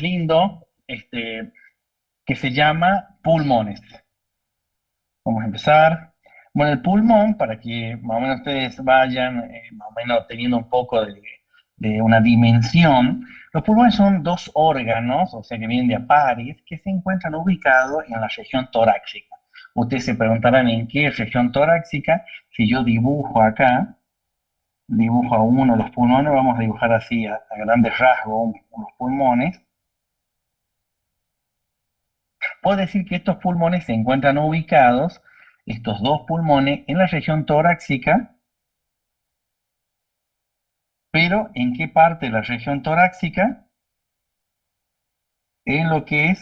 lindo, que se llama pulmones. Vamos a empezar. Bueno, el pulmón, para que más o menos ustedes vayan más o menos teniendo un poco de una dimensión, los pulmones son dos órganos, o sea que vienen de a pares, que se encuentran ubicados en la región torácica. Ustedes se preguntarán en qué región torácica. Si yo dibujo acá, dibujo a uno de los pulmones, vamos a dibujar así a grandes rasgos los pulmones. Puedo decir que estos pulmones se encuentran ubicados, estos dos pulmones, en la región torácica, pero ¿en qué parte de la región torácica? En lo que es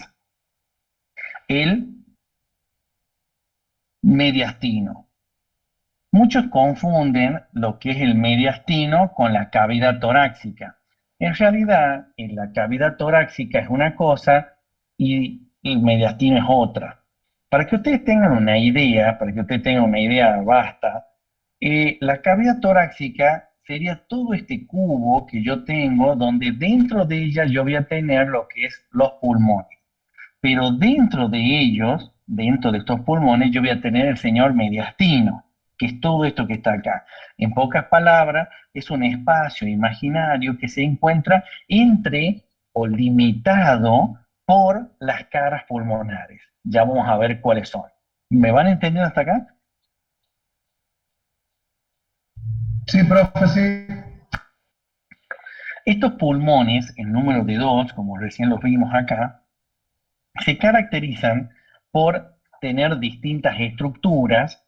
el mediastino. Muchos confunden lo que es el mediastino con la cavidad torácica. En realidad, la cavidad torácica es una cosa y el mediastino es otra. Para que ustedes tengan una idea, para que ustedes tengan una idea vasta, la cavidad torácica sería todo este cubo que yo tengo, donde dentro de ella yo voy a tener lo que es los pulmones. Pero dentro de ellos, dentro de estos pulmones, yo voy a tener el señor mediastino, que es todo esto que está acá. En pocas palabras, es un espacio imaginario que se encuentra entre o limitado por las caras pulmonares. Ya vamos a ver cuáles son. ¿Me van entendiendo hasta acá? Sí, profe, sí. Estos pulmones, en número de dos, como recién los vimos acá, se caracterizan por tener distintas estructuras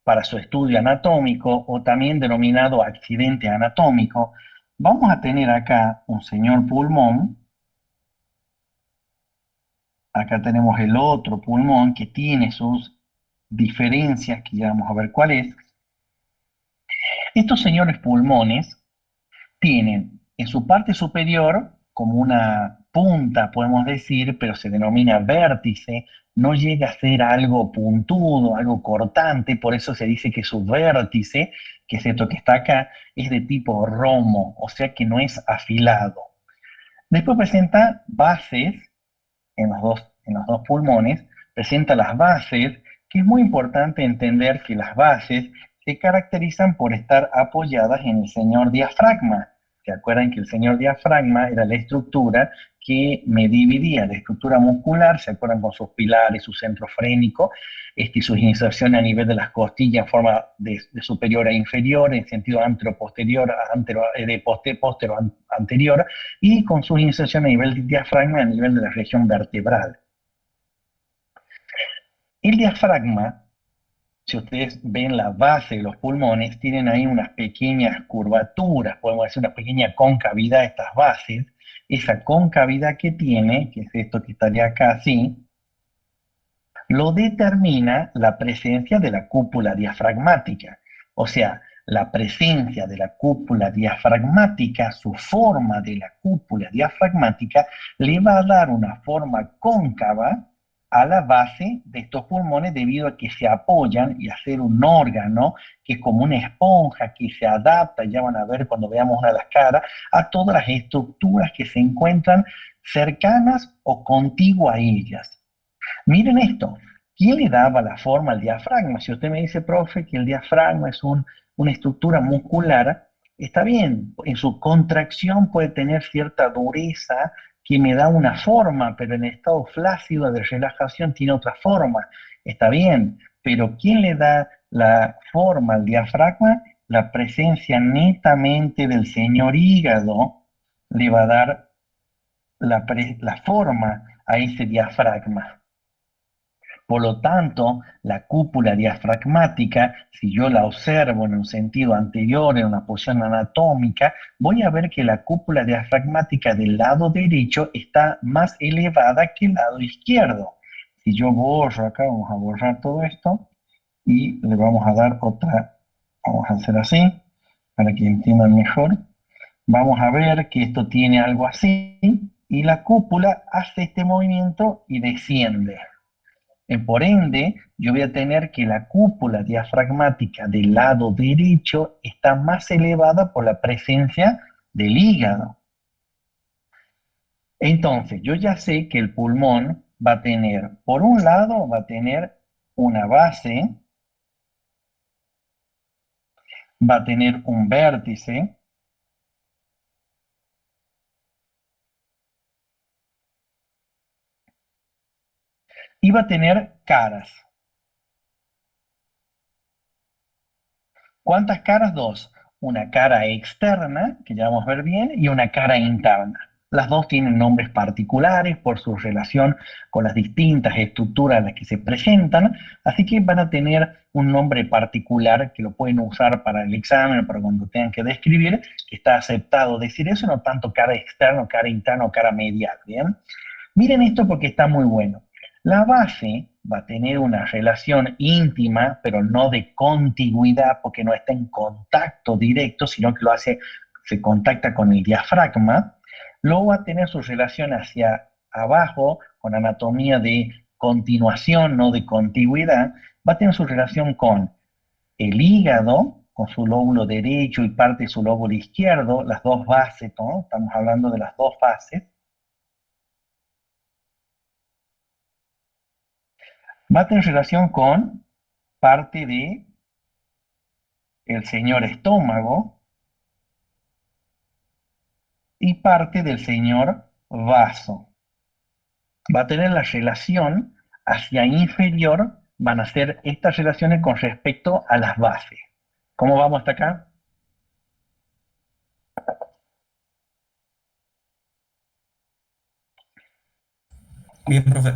para su estudio anatómico o también denominado accidente anatómico. Vamos a tener acá un señor pulmón, acá tenemos el otro pulmón que tiene sus diferencias, que ya vamos a ver cuál es. Estos señores pulmones tienen en su parte superior como una punta, podemos decir, pero se denomina vértice, no llega a ser algo puntudo, algo cortante, por eso se dice que su vértice, que es esto que está acá, es de tipo romo, o sea que no es afilado. Después presenta bases en los dos pulmones, presenta las bases, que es muy importante entender que las bases se caracterizan por estar apoyadas en el señor diafragma. ¿Se acuerdan que el señor diafragma era la estructura que me dividía la estructura muscular? ¿Se acuerdan con sus pilares, su centro frénico, y sus inserciones a nivel de las costillas en forma de superior a inferior, en sentido antero-posterior, anterior, y con sus inserciones a nivel de diafragma a nivel de la región vertebral? El diafragma, si ustedes ven la base de los pulmones, tienen ahí unas pequeñas curvaturas, podemos decir una pequeña concavidad de estas bases. Esa concavidad que tiene, que es esto que estaría acá así, lo determina la presencia de la cúpula diafragmática. O sea, la presencia de la cúpula diafragmática, su forma de la cúpula diafragmática, le va a dar una forma cóncava a la base de estos pulmones debido a que se apoyan y hacer un órgano que es como una esponja que se adapta, ya van a ver cuando veamos una de las caras, a todas las estructuras que se encuentran cercanas o contiguas a ellas. Miren esto, ¿quién le daba la forma al diafragma? Si usted me dice, profe, que el diafragma es una estructura muscular, está bien, en su contracción puede tener cierta dureza que me da una forma, pero en estado flácido de relajación tiene otra forma. Está bien, pero ¿quién le da la forma al diafragma? La presencia netamente del señor hígado le va a dar la forma a ese diafragma. Por lo tanto, la cúpula diafragmática, si yo la observo en un sentido anterior, en una posición anatómica, voy a ver que la cúpula diafragmática del lado derecho está más elevada que el lado izquierdo. Si yo borro acá, vamos a borrar todo esto y le vamos a dar otra, vamos a hacer así, para que entiendan mejor. Vamos a ver que esto tiene algo así y la cúpula hace este movimiento y desciende. Por ende, yo voy a tener que la cúpula diafragmática del lado derecho está más elevada por la presencia del hígado. Entonces, yo ya sé que el pulmón va a tener, por un lado, va a tener una base, va a tener un vértice y va a tener caras. ¿Cuántas caras? Dos. Una cara externa, que ya vamos a ver bien, y una cara interna. Las dos tienen nombres particulares por su relación con las distintas estructuras en las que se presentan, así que van a tener un nombre particular que lo pueden usar para el examen o para cuando tengan que describir, que está aceptado decir eso, no tanto cara externa, cara interna o cara medial, ¿bien? Miren esto porque está muy bueno. La base va a tener una relación íntima, pero no de contigüidad, porque no está en contacto directo, sino que lo hace, se contacta con el diafragma. Luego va a tener su relación hacia abajo, con anatomía de continuación, no de contigüidad. Va a tener su relación con el hígado, con su lóbulo derecho y parte de su lóbulo izquierdo, las dos bases, ¿no? Estamos hablando de las dos bases. Va a tener relación con parte de el señor estómago y parte del señor vaso. Va a tener la relación hacia inferior, van a ser estas relaciones con respecto a las bases. ¿Cómo vamos hasta acá? Bien, profe.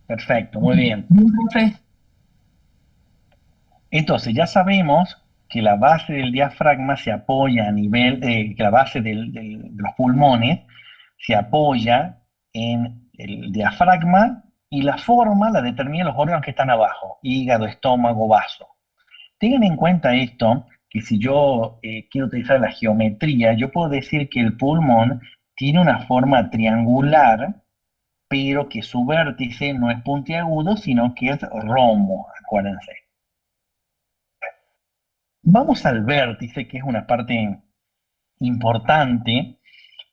Perfecto, muy bien. Bien, profe. Entonces ya sabemos que la base del diafragma se apoya a nivel, que la base de los pulmones se apoya en el diafragma y la forma la determinan los órganos que están abajo, hígado, estómago, vaso. Tengan en cuenta esto, que si yo quiero utilizar la geometría, yo puedo decir que el pulmón tiene una forma triangular, pero que su vértice no es puntiagudo, sino que es rombo, acuérdense. Vamos al vértice, que es una parte importante.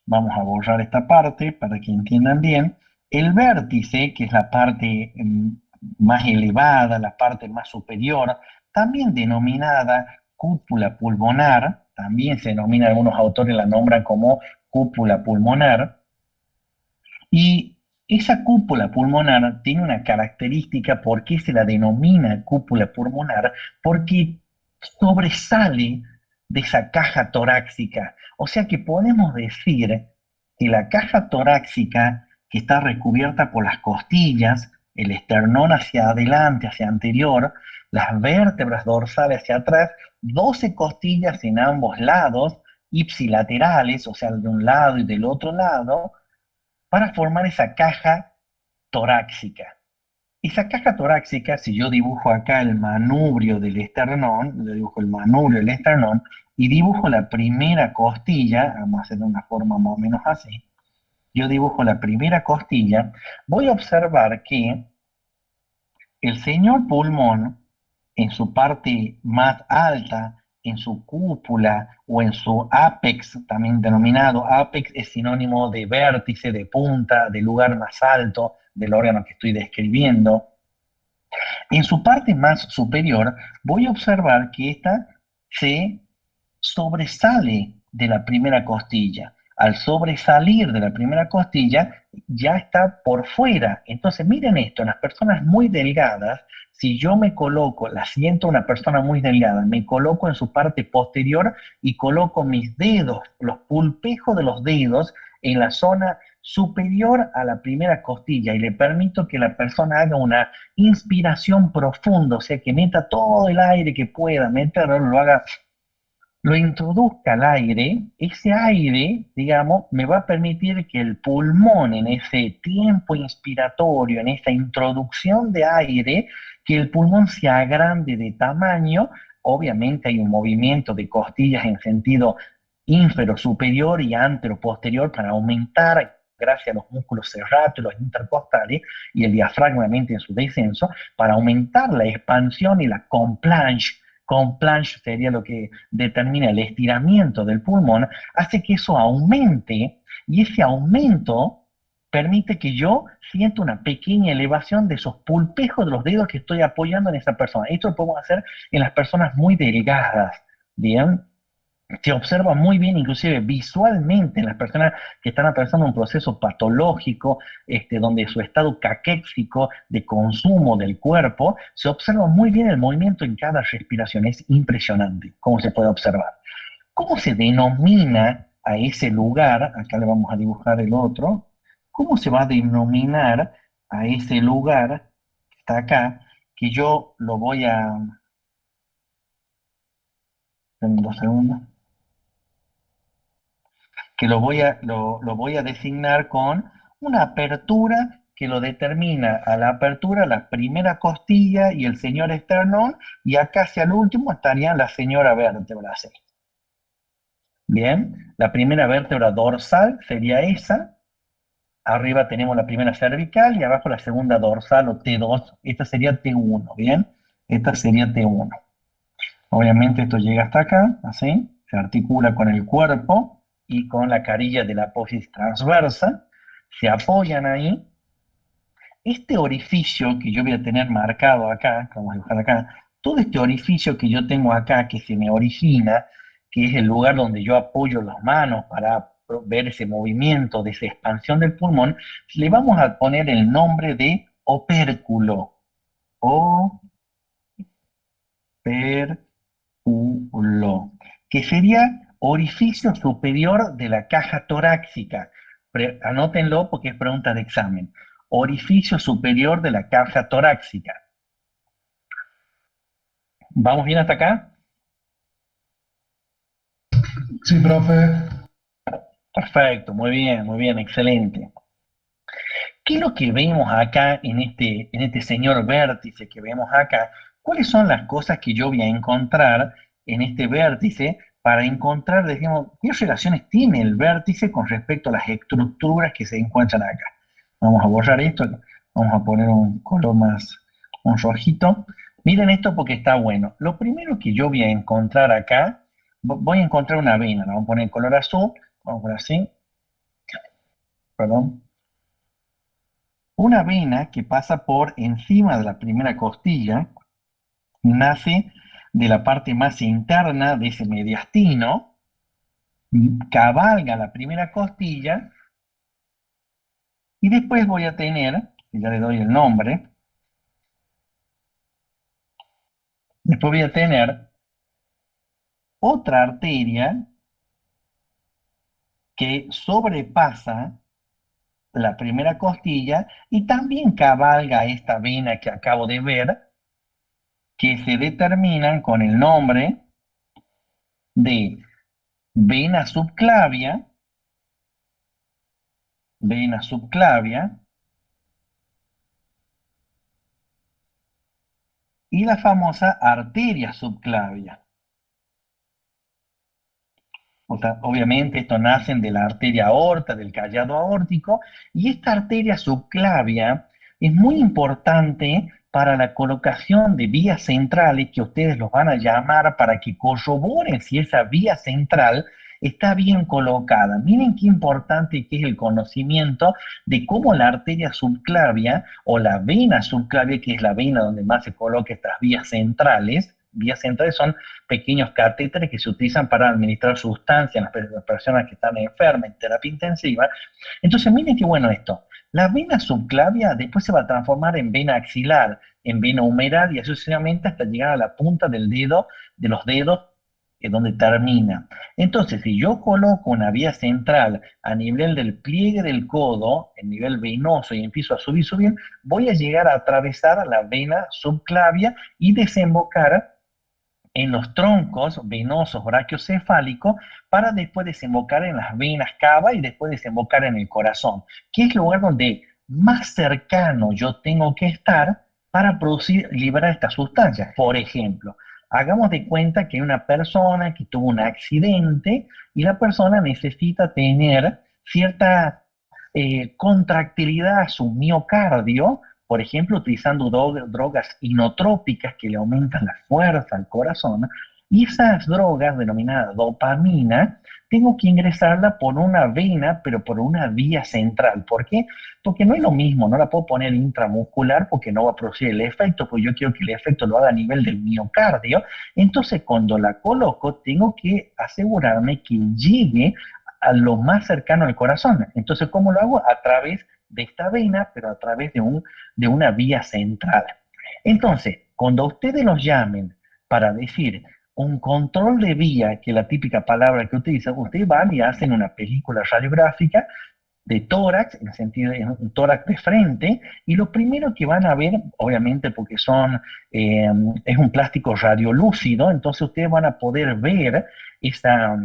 Vamos a borrar esta parte para que entiendan bien. El vértice, que es la parte más elevada, la parte más superior, también denominada cúpula pulmonar, también se denomina, algunos autores la nombran como cúpula pulmonar, y esa cúpula pulmonar tiene una característica. ¿Por qué se la denomina cúpula pulmonar? Porque sobresale de esa caja torácica. O sea que podemos decir que la caja torácica, que está recubierta por las costillas, el esternón hacia adelante, hacia anterior, las vértebras dorsales hacia atrás, 12 costillas en ambos lados, ipsilaterales, o sea, de un lado y del otro lado, para formar esa caja torácica. Esa caja torácica, si yo dibujo acá el manubrio del esternón, le dibujo el manubrio del esternón y dibujo la primera costilla, vamos a hacer de una forma más o menos así, yo dibujo la primera costilla, voy a observar que el señor pulmón, en su parte más alta, en su cúpula o en su ápex, también denominado ápex, es sinónimo de vértice, de punta, de lugar más alto del órgano que estoy describiendo. En su parte más superior, voy a observar que ésta se sobresale de la primera costilla. Al sobresalir de la primera costilla, ya está por fuera. Entonces, miren esto, en las personas muy delgadas, si yo me coloco, la siento una persona muy delgada, me coloco en su parte posterior y coloco mis dedos, los pulpejos de los dedos, en la zona superior a la primera costilla y le permito que la persona haga una inspiración profunda, o sea, que meta todo el aire que pueda meterlo, lo haga, lo introduzca al aire. Ese aire, digamos, me va a permitir que el pulmón en ese tiempo inspiratorio, en esa introducción de aire, que el pulmón se agrande de tamaño. Obviamente hay un movimiento de costillas en sentido ínfero superior y antero posterior para aumentar, gracias a los músculos serratos, los intercostales y el diafragma en su descenso, para aumentar la expansión y la compliance, con planche sería lo que determina el estiramiento del pulmón, hace que eso aumente y ese aumento permite que yo sienta una pequeña elevación de esos pulpejos de los dedos que estoy apoyando en esa persona. Esto lo podemos hacer en las personas muy delgadas, ¿bien? Se observa muy bien, inclusive visualmente, en las personas que están atravesando un proceso patológico, donde su estado caquéxico de consumo del cuerpo, se observa muy bien el movimiento en cada respiración. Es impresionante cómo se puede observar. ¿Cómo se denomina a ese lugar? Acá le vamos a dibujar el otro. ¿Cómo se va a denominar a ese lugar que está acá? Que yo lo voy a... En 2 segundos. Que lo voy a designar con una apertura que lo determina a la apertura la primera costilla y el señor esternón, y acá hacia el último estaría la señora vértebra. ¿Sí? Bien, la primera vértebra dorsal sería esa, arriba tenemos la primera cervical y abajo la segunda dorsal o T2, esta sería T1, ¿bien? Esta sería T1. Obviamente esto llega hasta acá, así, se articula con el cuerpo y con la carilla de la apófisis transversa, se apoyan ahí. Este orificio que yo voy a tener marcado acá, vamos a dibujar acá, todo este orificio que yo tengo acá, que se me origina, que es el lugar donde yo apoyo las manos para ver ese movimiento de esa expansión del pulmón, le vamos a poner el nombre de opérculo. Opérculo, que sería orificio superior de la caja torácica. Anótenlo porque es pregunta de examen. Orificio superior de la caja torácica. ¿Vamos bien hasta acá? Sí, profe. Perfecto, muy bien, excelente. ¿Qué es lo que vemos acá en este señor vértice que vemos acá? ¿Cuáles son las cosas que yo voy a encontrar en este vértice para encontrar, digamos, qué relaciones tiene el vértice con respecto a las estructuras que se encuentran acá? Vamos a borrar esto, vamos a poner un color más, un rojito. Miren esto porque está bueno. Lo primero que yo voy a encontrar acá, voy a encontrar una vena, la vamos a poner en color azul, vamos a poner así, perdón. Una vena que pasa por encima de la primera costilla, nace de la parte más interna de ese mediastino, cabalga la primera costilla y después voy a tener, y ya le doy el nombre, después voy a tener otra arteria que sobrepasa la primera costilla y también cabalga esta vena que acabo de ver, que se determinan con el nombre de vena subclavia, vena subclavia, y la famosa arteria subclavia. O sea, obviamente esto nacen de la arteria aorta, del callado aórtico, y esta arteria subclavia es muy importante para la colocación de vías centrales que ustedes los van a llamar para que corroboren si esa vía central está bien colocada. Miren qué importante que es el conocimiento de cómo la arteria subclavia o la vena subclavia, que es la vena donde más se colocan estas vías centrales son pequeños catéteres que se utilizan para administrar sustancias en las personas que están enfermas en terapia intensiva. Entonces, miren qué bueno esto. La vena subclavia después se va a transformar en vena axilar, en vena humeral y así sucesivamente hasta llegar a la punta del dedo, de los dedos, que es donde termina. Entonces, si yo coloco una vía central a nivel del pliegue del codo, en nivel venoso, y empiezo a subir, voy a llegar a atravesar la vena subclavia y desembocar en los troncos venosos brachiocefálicos para después desembocar en las venas cava y después desembocar en el corazón, que es el lugar donde más cercano yo tengo que estar para producir, liberar estas sustancias. Por ejemplo, hagamos de cuenta que hay una persona que tuvo un accidente y la persona necesita tener cierta contractilidad a su miocardio por ejemplo, utilizando drogas inotrópicas que le aumentan la fuerza al corazón, y esas drogas denominadas dopamina, tengo que ingresarla por una vena, pero por una vía central. ¿Por qué? Porque no es lo mismo, no la puedo poner intramuscular porque no va a producir el efecto, porque yo quiero que el efecto lo haga a nivel del miocardio. Entonces, cuando la coloco, tengo que asegurarme que llegue a lo más cercano al corazón. Entonces, ¿cómo lo hago? A través de esta vena, pero a través de una vía central. Entonces, cuando ustedes los llamen para decir un control de vía, que es la típica palabra que utilizan, ustedes van y hacen una película radiográfica de tórax, en el sentido de un tórax de frente, y lo primero que van a ver, obviamente porque es un plástico radiolúcido, entonces ustedes van a poder ver esa,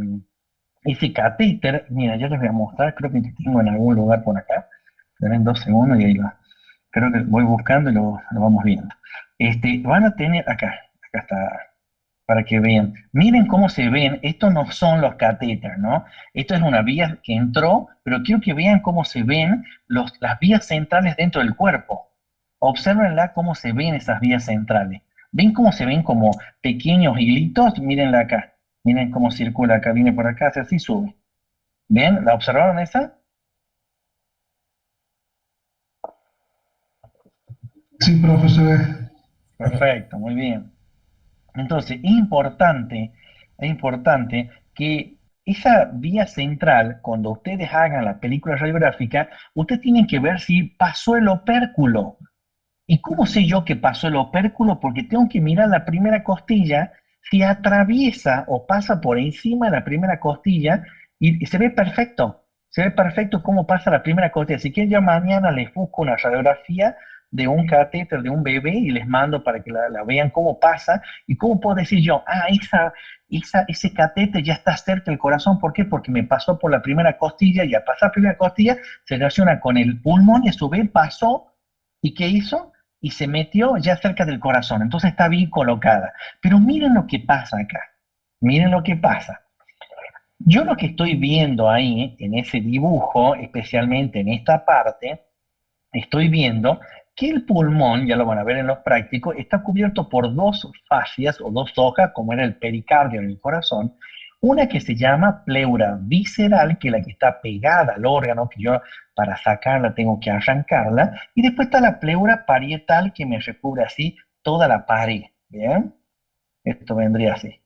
ese catéter. Mira, yo les voy a mostrar, creo que lo tengo en algún lugar por acá, en 2 segundos y ahí va. Creo que voy buscando y lo vamos viendo. Van a tener, acá está, para que vean. Miren cómo se ven, estos no son los catéteres, ¿no? Esto es una vía que entró, pero quiero que vean cómo se ven las vías centrales dentro del cuerpo. Obsérvenla cómo se ven esas vías centrales. ¿Ven cómo se ven como pequeños hilitos? Mírenla acá. Miren cómo circula acá, viene por acá, hace así, sube. ¿Ven? ¿La observaron esa? Sí, profe, se ve. Perfecto, muy bien. Entonces, es importante que esa vía central, cuando ustedes hagan la película radiográfica, ustedes tienen que ver si pasó el opérculo. ¿Y cómo sé yo que pasó el opérculo? Porque tengo que mirar la primera costilla, si atraviesa o pasa por encima de la primera costilla y se ve perfecto. Se ve perfecto cómo pasa la primera costilla. Si quieren, yo mañana les busco una radiografía de un catéter de un bebé y les mando para que la vean cómo pasa y cómo puedo decir yo, ese catéter ya está cerca del corazón. ¿Por qué? Porque me pasó por la primera costilla y al pasar la primera costilla se relaciona con el pulmón y a su vez pasó. ¿Y qué hizo? Y se metió ya cerca del corazón, entonces está bien colocada. Pero miren lo que pasa acá, miren lo que pasa. Yo lo que estoy viendo ahí en ese dibujo, especialmente en esta parte, estoy viendo que el pulmón, ya lo van a ver en los prácticos, está cubierto por dos fascias o dos hojas, como era el pericardio en el corazón. Una que se llama pleura visceral, que es la que está pegada al órgano, que yo para sacarla tengo que arrancarla. Y después está la pleura parietal, que me recubre así toda la pared. ¿Bien? Esto vendría así.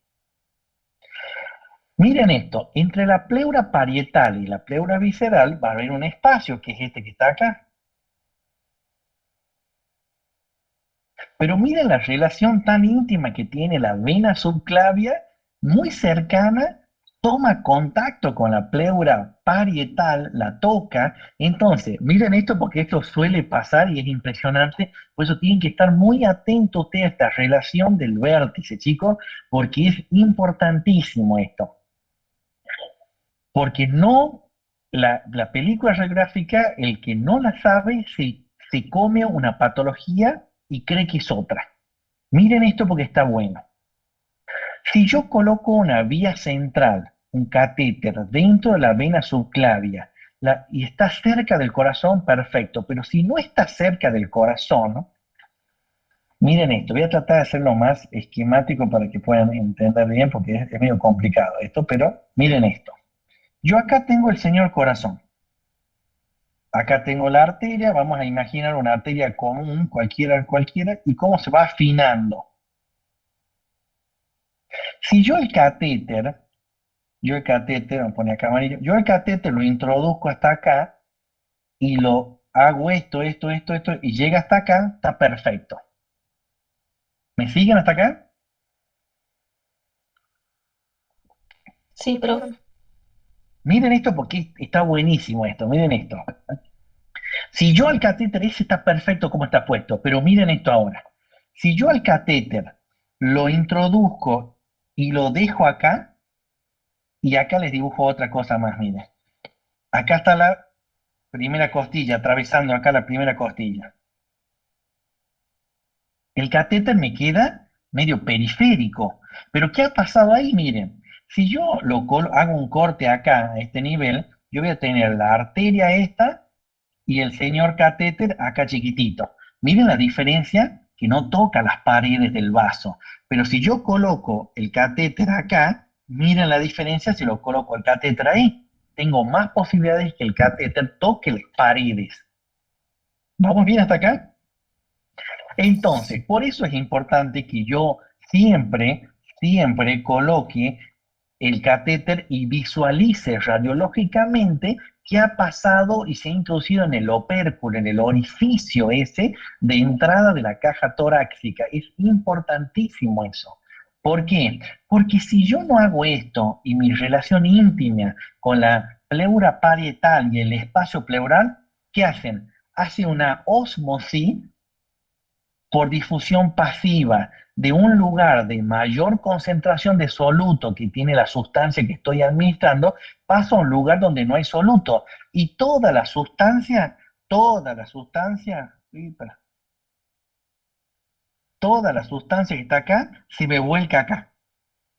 Miren esto, entre la pleura parietal y la pleura visceral va a haber un espacio, que es este que está acá. Pero miren la relación tan íntima que tiene la vena subclavia, muy cercana, toma contacto con la pleura parietal, la toca. Entonces, miren esto porque esto suele pasar y es impresionante. Por eso tienen que estar muy atentos ustedes a esta relación del vértice, chicos, porque es importantísimo esto. Porque no, la película radiográfica, el que no la sabe, se come una patología y cree que es otra. Miren esto porque está bueno. Si yo coloco una vía central, un catéter dentro de la vena subclavia, y está cerca del corazón, perfecto, pero si no está cerca del corazón, miren esto, voy a tratar de hacerlo más esquemático para que puedan entender bien, porque es medio complicado esto, pero miren esto. Yo acá tengo el señor corazón, acá tengo la arteria, vamos a imaginar una arteria común, cualquiera, y cómo se va afinando. Si yo el catéter, me pone acá amarillo, yo el catéter lo introduzco hasta acá y lo hago esto, y llega hasta acá, está perfecto. ¿Me siguen hasta acá? Sí, profe. Miren esto porque está buenísimo esto, miren esto. Si yo al catéter, ese está perfecto como está puesto, pero miren esto ahora. Si yo al catéter lo introduzco y lo dejo acá, y acá les dibujo otra cosa más, miren. Acá está la primera costilla, atravesando acá la primera costilla. El catéter me queda medio periférico. Pero ¿qué ha pasado ahí? Miren, si yo hago un corte acá, a este nivel, yo voy a tener la arteria esta y el señor catéter acá chiquitito. Miren la diferencia que no toca las paredes del vaso. Pero si yo coloco el catéter acá, miren la diferencia si lo coloco el catéter ahí. Tengo más posibilidades que el catéter toque las paredes. ¿Vamos bien hasta acá? Entonces, por eso es importante que yo siempre coloque el catéter y visualice radiológicamente qué ha pasado y se ha introducido en el opérculo, en el orificio ese de entrada de la caja torácica. Es importantísimo eso. ¿Por qué? Porque si yo no hago esto y mi relación íntima con la pleura parietal y el espacio pleural, ¿qué hacen? Hace una osmosis por difusión pasiva de un lugar de mayor concentración de soluto que tiene la sustancia que estoy administrando, paso a un lugar donde no hay soluto. Y toda la sustancia que está acá se me vuelca acá.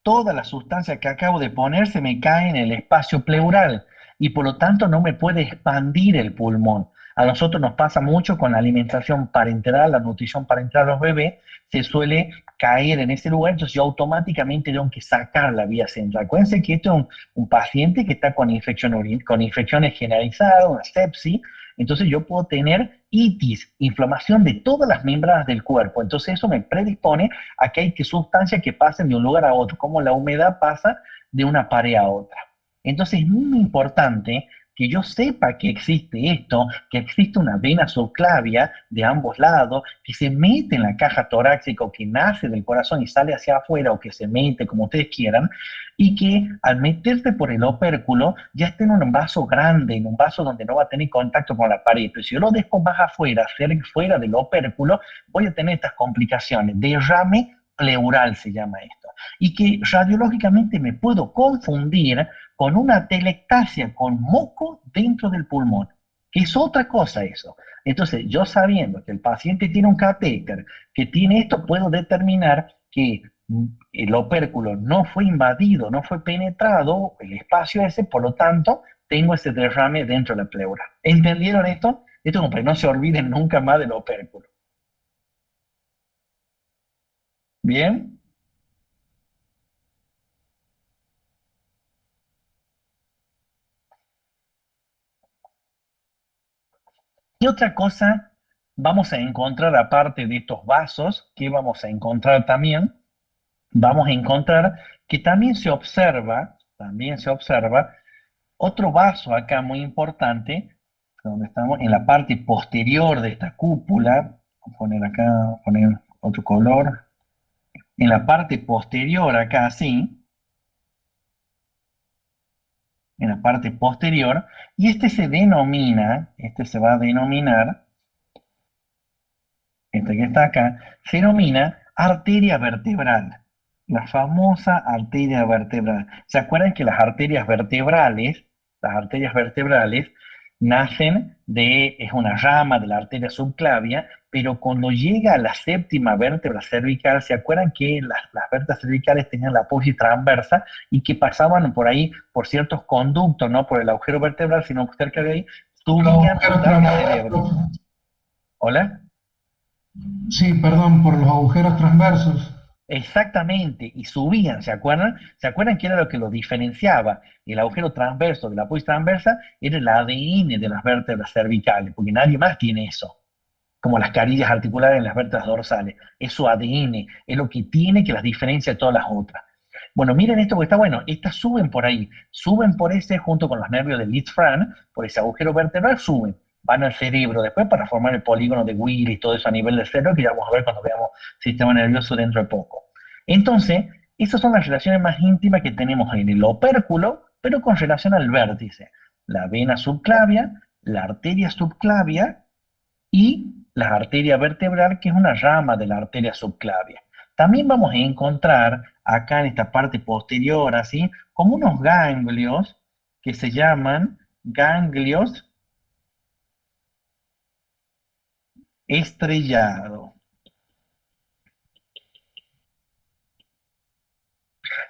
Toda la sustancia que acabo de poner se me cae en el espacio pleural y por lo tanto no me puede expandir el pulmón. A nosotros nos pasa mucho con la alimentación parenteral, la nutrición parenteral a los bebés, se suele caer en ese lugar, entonces yo automáticamente tengo que sacar la vía central. Acuérdense que esto es un paciente que está con infecciones generalizadas, una sepsis, entonces yo puedo tener itis, inflamación de todas las membranas del cuerpo, entonces eso me predispone a que hay que sustancias que pasen de un lugar a otro, como la humedad pasa de una pared a otra. Entonces es muy importante que yo sepa que existe esto, que existe una vena subclavia de ambos lados, que se mete en la caja torácica o que nace del corazón y sale hacia afuera o que se mete como ustedes quieran, y que al meterse por el opérculo ya esté en un vaso grande, en un vaso donde no va a tener contacto con la pared. Pero si yo lo dejo más afuera, fuera del opérculo, voy a tener estas complicaciones. Derrame pleural se llama esto. Y que radiológicamente me puedo confundir con una atelectasia, con moco dentro del pulmón, que es otra cosa eso. Entonces, yo sabiendo que el paciente tiene un catéter, que tiene esto, puedo determinar que el opérculo no fue invadido, no fue penetrado, el espacio ese, por lo tanto, tengo ese derrame dentro de la pleura. ¿Entendieron esto? Esto como para que no se olviden nunca más del opérculo. ¿Bien? ¿Qué otra cosa vamos a encontrar aparte de estos vasos? ¿Qué vamos a encontrar también? Vamos a encontrar que también se observa otro vaso acá muy importante, donde estamos en la parte posterior de esta cúpula. Voy a poner acá, poner otro color. En la parte posterior acá, sí, en la parte posterior, y este se va a denominar esta que está acá, se denomina arteria vertebral, la famosa arteria vertebral. ¿Se acuerdan que las arterias vertebrales nacen es una rama de la arteria subclavia, pero cuando llega a la séptima vértebra cervical, ¿se acuerdan que las vértebras cervicales tenían la apófisis transversa y que pasaban por ahí, por ciertos conductos, no por el agujero vertebral, sino cerca de ahí, subían hasta el cerebro? ¿Hola? Sí, perdón, por los agujeros transversos. Exactamente, y subían, ¿se acuerdan? ¿Se acuerdan qué era lo que lo diferenciaba? El agujero transverso de la apófisis transversa era el ADN de las vértebras cervicales, porque nadie más tiene eso, como las carillas articulares en las vértebras dorsales. Es su ADN, es lo que tiene que las diferencia de todas las otras. Bueno, miren esto porque está bueno. Estas suben por ahí, suben por ese junto con los nervios del Lisfranc, por ese agujero vertebral, suben, van al cerebro después para formar el polígono de Willis y todo eso a nivel del cerebro, que ya vamos a ver cuando veamos sistema nervioso dentro de poco. Entonces, esas son las relaciones más íntimas que tenemos en el opérculo, pero con relación al vértice. La vena subclavia, la arteria subclavia y la arteria vertebral, que es una rama de la arteria subclavia. También vamos a encontrar acá en esta parte posterior, así, como unos ganglios que se llaman ganglios estrellados.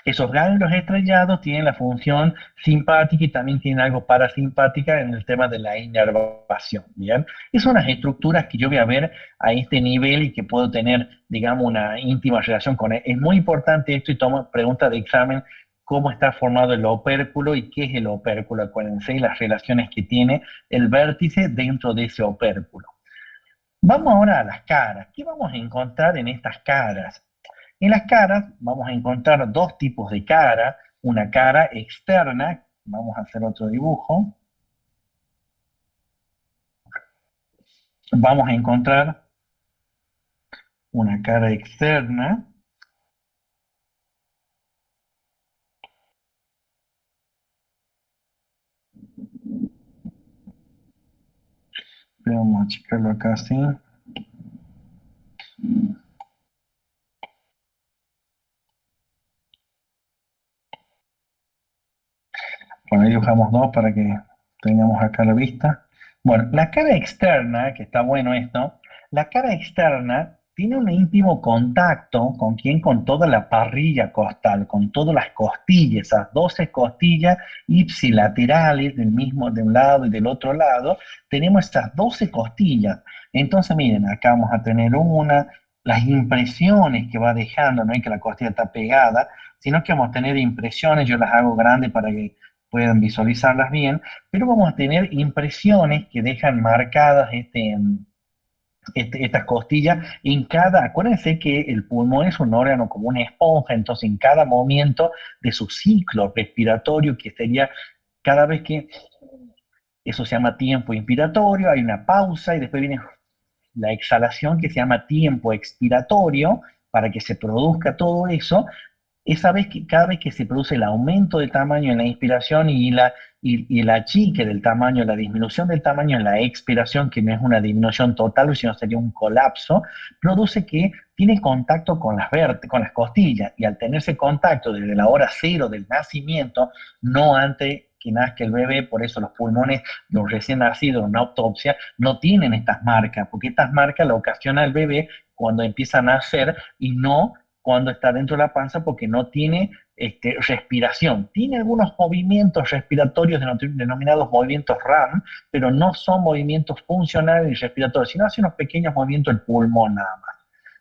Esos ganglios estrellados tienen la función simpática y también tienen algo parasimpática en el tema de la inervación, ¿bien? Y son las estructuras que yo voy a ver a este nivel y que puedo tener, digamos, una íntima relación con él. Es muy importante esto y toma pregunta de examen, cómo está formado el opérculo y qué es el opérculo, acuérdense, y las relaciones que tiene el vértice dentro de ese opérculo. Vamos ahora a las caras. ¿Qué vamos a encontrar en estas caras? En las caras vamos a encontrar dos tipos de cara. Una cara externa, vamos a hacer otro dibujo. Vamos a encontrar una cara externa. Vamos a checarlo acá así. Bueno, ahí dibujamos dos para que tengamos acá la vista. Bueno, la cara externa, que está bueno esto, la cara externa tiene un íntimo contacto con quién, con toda la parrilla costal, con todas las costillas, esas 12 costillas ipsilaterales del mismo, de un lado y del otro lado, tenemos esas 12 costillas. Entonces, miren, acá vamos a tener una, las impresiones que va dejando, no es que la costilla está pegada, sino que vamos a tener impresiones, yo las hago grandes para que puedan visualizarlas bien, pero vamos a tener impresiones que dejan marcadas estas costillas en cada, acuérdense que el pulmón es un órgano como una esponja, entonces en cada momento de su ciclo respiratorio, que sería cada vez que, eso se llama tiempo inspiratorio, hay una pausa y después viene la exhalación que se llama tiempo expiratorio, para que se produzca todo eso, esa vez que cada vez que se produce el aumento de tamaño en la inspiración y el achique del tamaño, la disminución del tamaño en la expiración, que no es una disminución total, sino sería un colapso, produce que tiene contacto con con las costillas, y al tenerse contacto desde la hora cero del nacimiento, no antes que nazca el bebé, por eso los pulmones de un recién nacido en una autopsia no tienen estas marcas, porque estas marcas la ocasiona el bebé cuando empieza a nacer y no cuando está dentro de la panza, porque no tiene respiración. Tiene algunos movimientos respiratorios denominados movimientos RAM, pero no son movimientos funcionales y respiratorios, sino hace unos pequeños movimientos del pulmón nada más.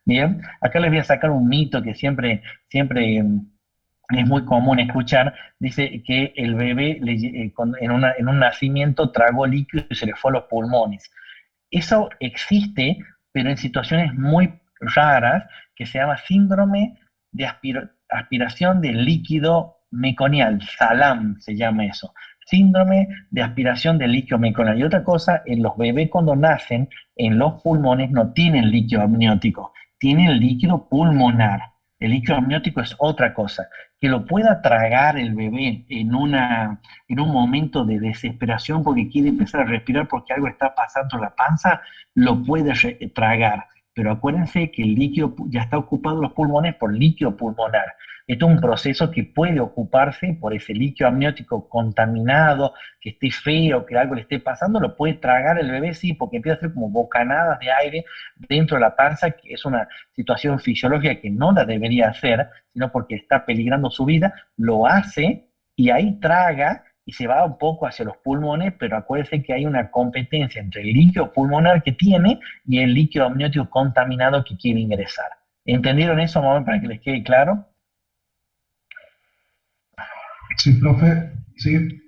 Bien, acá les voy a sacar un mito que siempre es muy común escuchar. Dice que el bebé en un nacimiento tragó líquido y se le fue a los pulmones. Eso existe, pero en situaciones muy raras, que se llama síndrome de aspiración del líquido meconial, SALAM se llama eso, síndrome de aspiración del líquido meconial. Y otra cosa, en los bebés cuando nacen, en los pulmones no tienen líquido amniótico, tienen líquido pulmonar. El líquido amniótico es otra cosa. Que lo pueda tragar el bebé en un momento de desesperación porque quiere empezar a respirar porque algo está pasando en la panza, lo puede tragar. Pero acuérdense que el líquido ya está ocupado los pulmones por líquido pulmonar. Esto es un proceso que puede ocuparse por ese líquido amniótico contaminado, que esté feo, que algo le esté pasando, lo puede tragar el bebé, sí, porque empieza a hacer como bocanadas de aire dentro de la panza, que es una situación fisiológica que no la debería hacer, sino porque está peligrando su vida, lo hace y ahí traga y se va un poco hacia los pulmones, pero acuérdense que hay una competencia entre el líquido pulmonar que tiene y el líquido amniótico contaminado que quiere ingresar. ¿Entendieron eso, mamá, para que les quede claro? Sí, profe, sí.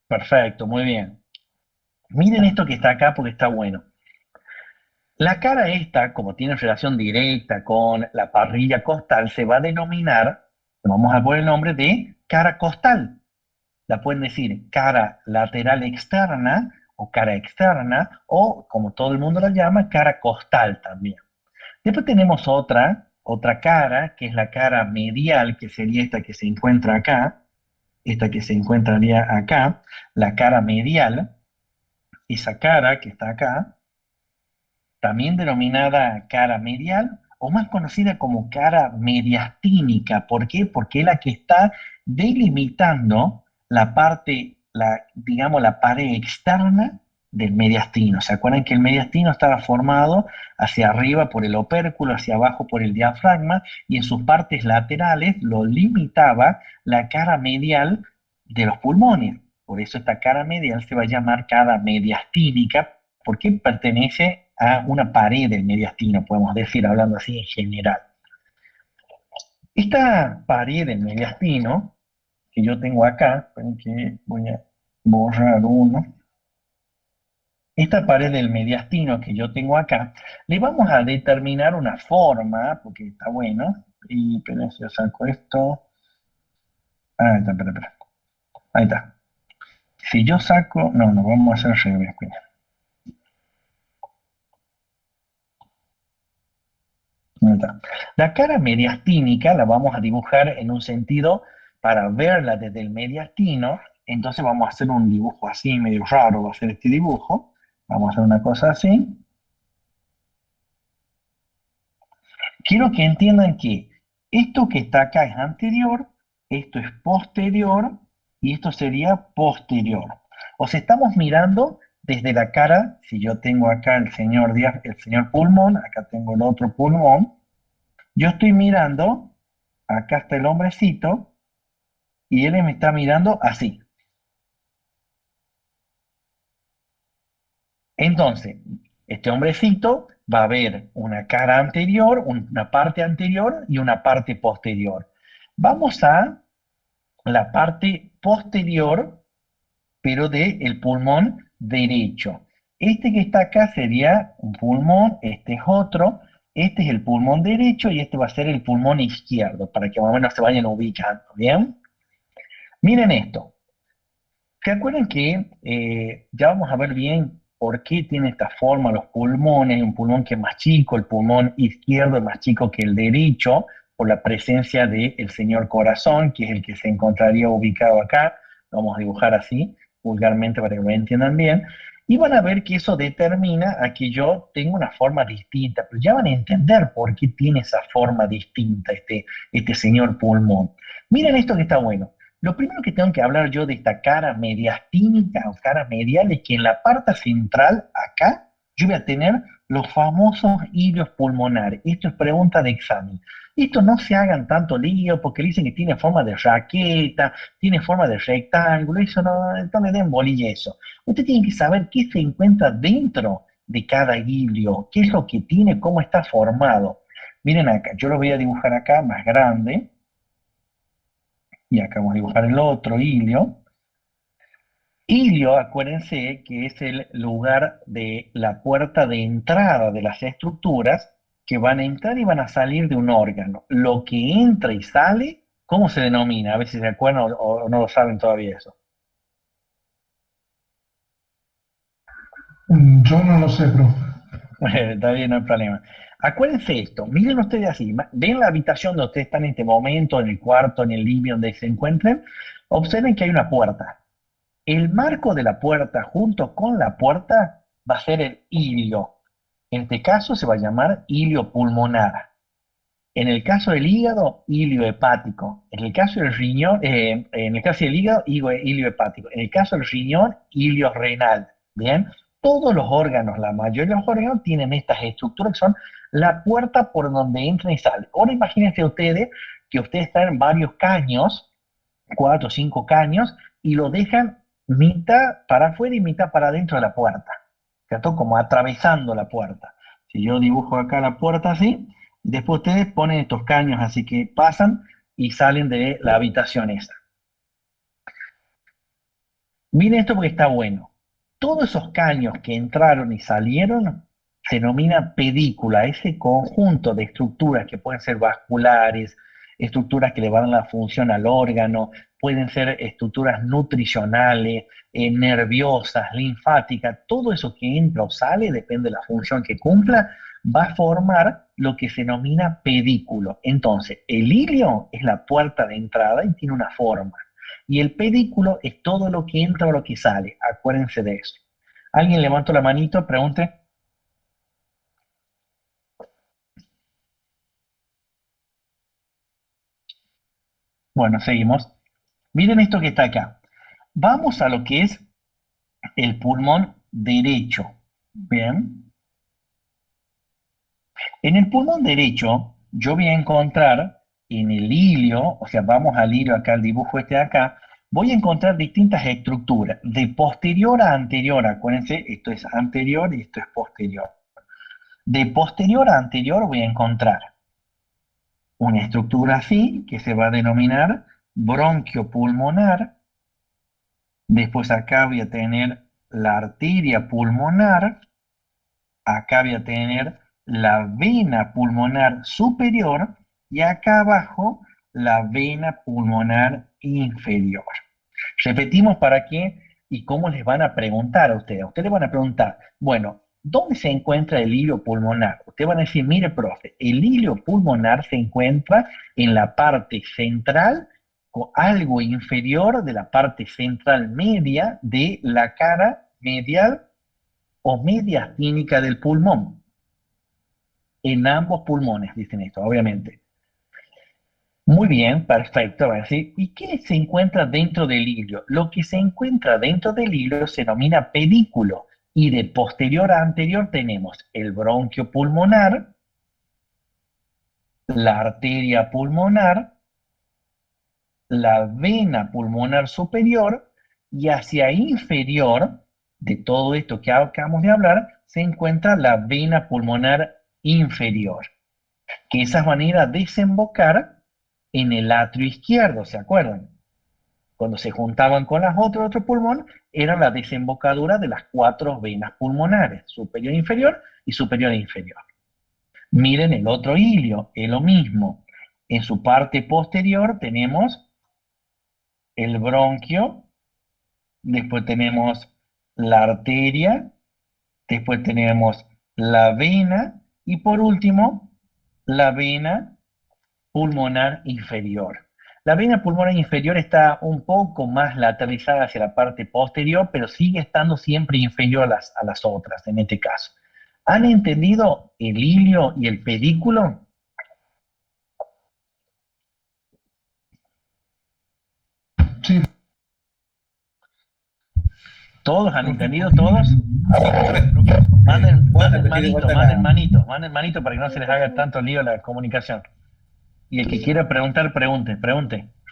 Perfecto, muy bien. Miren esto que está acá porque está bueno. La cara esta, como tiene relación directa con la parrilla costal, se va a denominar, vamos a poner el nombre de cara costal. La pueden decir cara lateral externa o cara externa, o como todo el mundo la llama, cara costal también. Después tenemos otra cara, que es la cara medial, que sería esta que se encuentra acá, esta que se encontraría acá, la cara medial, esa cara que está acá, también denominada cara medial, o más conocida como cara mediastínica. ¿Por qué? Porque es la que está delimitando la parte, digamos, la pared externa del mediastino. ¿Se acuerdan que el mediastino estaba formado hacia arriba por el opérculo, hacia abajo por el diafragma, y en sus partes laterales lo limitaba la cara medial de los pulmones? Por eso esta cara medial se va a llamar cara mediastínica, porque pertenece a una pared del mediastino, podemos decir, hablando así en general. Esta pared del mediastino que yo tengo acá, esperen que voy a borrar uno. Esta pared del mediastino que yo tengo acá, le vamos a determinar una forma, porque está bueno. Y esperen, si yo saco esto. Ah, está, espera. Ahí está. Si yo saco, no, vamos a hacer al revés. Espera. Ahí está. La cara mediastínica la vamos a dibujar en un sentido para verla desde el mediastino. Entonces vamos a hacer un dibujo así, medio raro, va a ser este dibujo. Vamos a hacer una cosa así. Quiero que entiendan que esto que está acá es anterior, esto es posterior y esto sería posterior. O sea, estamos mirando desde la cara. Si yo tengo acá el señor pulmón, acá tengo el otro pulmón, yo estoy mirando, acá está el hombrecito, y él me está mirando así. Entonces, este hombrecito va a ver una cara anterior, una parte anterior y una parte posterior. Vamos a la parte posterior, pero del pulmón derecho. Este que está acá sería un pulmón, este es otro, este es el pulmón derecho y este va a ser el pulmón izquierdo, para que más o menos se vayan ubicando, ¿bien? Miren esto. ¿Se acuerdan que ya vamos a ver bien por qué tiene esta forma los pulmones? Un pulmón que es más chico, el pulmón izquierdo es más chico que el derecho, por la presencia del señor corazón, que es el que se encontraría ubicado acá. Lo vamos a dibujar así, vulgarmente para que lo entiendan bien. Y van a ver que eso determina a que yo tengo una forma distinta, pero ya van a entender por qué tiene esa forma distinta este señor pulmón. Miren esto que está bueno. Lo primero que tengo que hablar yo de esta cara mediastínica o cara medial es que en la parte central, acá, yo voy a tener los famosos hilios pulmonares. Esto es pregunta de examen. Esto no se hagan tanto lío porque dicen que tiene forma de raqueta, tiene forma de rectángulo, eso no le den bolilla eso. Usted tiene que saber qué se encuentra dentro de cada hilio, qué es lo que tiene, cómo está formado. Miren acá, yo lo voy a dibujar acá más grande. Y acá vamos a dibujar el otro hilio. Hilio, acuérdense que es el lugar de la puerta de entrada de las estructuras que van a entrar y van a salir de un órgano. Lo que entra y sale, ¿cómo se denomina? A ver si se acuerdan o no lo saben todavía eso. Yo no lo sé, profe. Bueno, está bien, no hay problema. Acuérdense esto, miren ustedes así, ven la habitación donde ustedes están en este momento, en el cuarto, en el living, donde se encuentren, observen que hay una puerta. El marco de la puerta junto con la puerta va a ser el hilio. En este caso se va a llamar hilio pulmonar. En el caso del hígado, hilio hepático. En el caso del riñón, en el caso del hígado, hilio hepático. En el caso del riñón, hilio renal. Bien, todos los órganos, la mayoría de los órganos tienen estas estructuras que son la puerta por donde entra y sale. Ahora imagínense ustedes que ustedes están en varios caños, 4 o 5 caños, y lo dejan mitad para afuera y mitad para adentro de la puerta, ¿cierto? Como atravesando la puerta. Si yo dibujo acá la puerta así, después ustedes ponen estos caños así que pasan y salen de la habitación esa. Miren esto porque está bueno. Todos esos caños que entraron y salieron se denomina pedícula, ese conjunto de estructuras que pueden ser vasculares, estructuras que le van a la función al órgano, pueden ser estructuras nutricionales, nerviosas, linfáticas, todo eso que entra o sale, depende de la función que cumpla, va a formar lo que se denomina pedículo. Entonces, el hilio es la puerta de entrada y tiene una forma. Y el pedículo es todo lo que entra o lo que sale. Acuérdense de eso. ¿Alguien levantó la manito? Pregunte. Bueno, seguimos. Miren esto que está acá. Vamos a lo que es el pulmón derecho. Bien. En el pulmón derecho, yo voy a encontrar en el ilio, o sea, vamos al ilio acá, al dibujo este de acá, voy a encontrar distintas estructuras, de posterior a anterior, acuérdense, esto es anterior y esto es posterior. De posterior a anterior voy a encontrar una estructura así, que se va a denominar bronquio pulmonar. Después acá voy a tener la arteria pulmonar. Acá voy a tener la vena pulmonar superior y acá abajo la vena pulmonar inferior. Repetimos para qué y cómo les van a preguntar a ustedes. A ustedes les van a preguntar, bueno, ¿dónde se encuentra el hilio pulmonar? Ustedes van a decir, mire, profe, el hilio pulmonar se encuentra en la parte central o algo inferior de la parte central media de la cara medial o mediastínica del pulmón. En ambos pulmones, dicen esto, obviamente. Muy bien, perfecto. Va a decir, ¿y qué se encuentra dentro del hilio? Lo que se encuentra dentro del hilio se denomina pedículo. Y de posterior a anterior tenemos el bronquio pulmonar, la arteria pulmonar, la vena pulmonar superior y hacia inferior de todo esto que acabamos de hablar se encuentra la vena pulmonar inferior, que esas van a ir a desembocar en el atrio izquierdo, ¿se acuerdan? Cuando se juntaban con las otro pulmón, era la desembocadura de las 4 venas pulmonares, superior e inferior y superior e inferior. Miren el otro ilio, es lo mismo. En su parte posterior tenemos el bronquio, después tenemos la arteria, después tenemos la vena y por último la vena pulmonar inferior. La vena pulmonar inferior está un poco más lateralizada hacia la parte posterior, pero sigue estando siempre inferior a las otras, en este caso. ¿Han entendido el ilio y el pedículo? Sí, ¿Todos han profe. entendido? ¿Todos? Manden manito para que no se les haga tanto lío la comunicación. Y el que quiera preguntar, pregunte.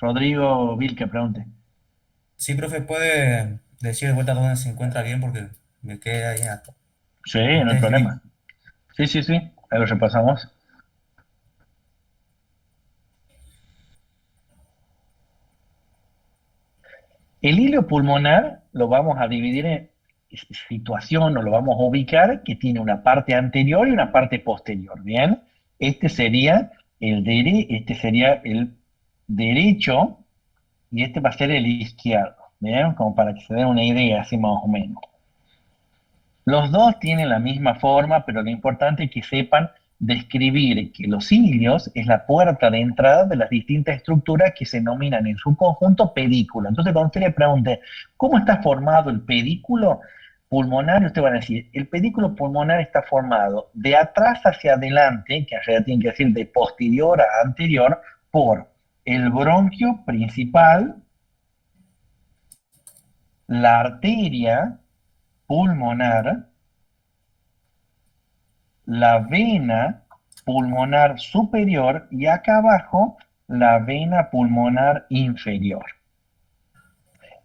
Rodrigo Vilke, pregunte. Sí, profe, puede decir de vuelta dónde se encuentra bien porque me quedé ahí Sí, a no hay mitad de escribir. problema. Sí. Ahí lo repasamos. El hilio pulmonar lo vamos a dividir en situación, o lo vamos a ubicar, que tiene una parte anterior y una parte posterior, ¿bien? Este sería este sería el derecho y este va a ser el izquierdo, ¿bien? Como para que se den una idea, así más o menos. Los dos tienen la misma forma, pero lo importante es que sepan describir que los ilios es la puerta de entrada de las distintas estructuras que se denominan en su conjunto pedículo. Entonces, cuando usted le pregunte, ¿cómo está formado el pedículo pulmonar? Usted va a decir, el pedículo pulmonar está formado de atrás hacia adelante, que en realidad tiene que decir de posterior a anterior, por el bronquio principal, la arteria pulmonar, la vena pulmonar superior y acá abajo la vena pulmonar inferior.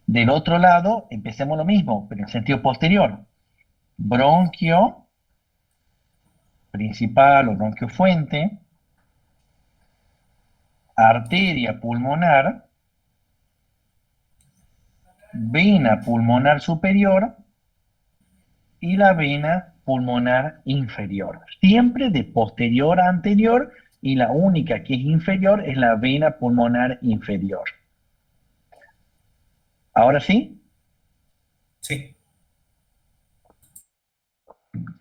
Del otro lado, empecemos lo mismo, pero en sentido posterior. Bronquio principal o bronquio fuente, arteria pulmonar, vena pulmonar superior y la vena pulmonar inferior. Siempre de posterior a anterior y la única que es inferior es la vena pulmonar inferior. ¿Ahora sí? Sí,